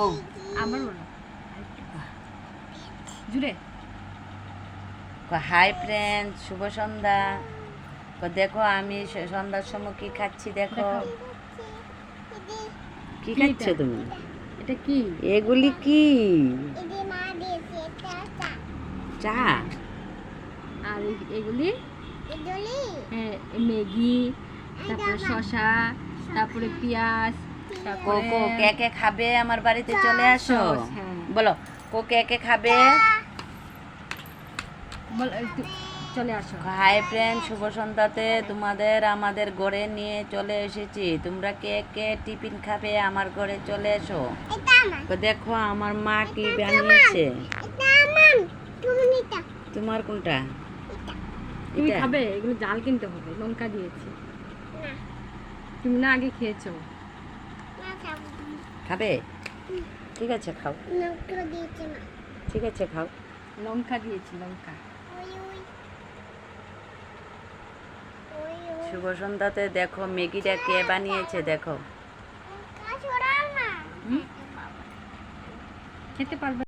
ও আমার বলো জুড়ে। হাই ফ্রেন্ড, শুভ সন্ধ্যা। দেখো আমি সন্ধ্যার সময় কি খাচ্ছি দেখো। দেখাও। কি কি খাচ্ছ এটা? তুমি? এটা কি? এগুলি কি? চা? আর এগুলি হ্যাঁ ম্যাগি, তারপরে শসা, তারপরে পেঁয়াজ, তারপরে কোকো কে কে খাবে আমার বাড়িতে চলে আসো। সস, হ্যাঁ। বলো কো কে কে খাবে। বল একটু চলে আসো। হাই ফ্রেন্ড, শুভ সন্ধ্যাতে তোমাদের আমাদের ঘরে নিয়ে চলে এসেছি। তোমরা কে কে টিফিন খাবে আমার ঘরে চলে এসো। দেখো আমার মা কি বানিয়েছে। তোমার কোনটা? তুমি এটা? খাবে? এগুলো জাল কিনতে হবে, লঙ্কা দিয়েছি। তুমি না আগে খেয়েছো? খাবে? ঠিক আছে খাও, ঠিক আছে খাও। লঙ্কা দিয়েছি, লঙ্কা। শুভ সন্ধ্যাতে দেখো ম্যাগিটা কে বানিয়েছে দেখো। খেতে পারবে?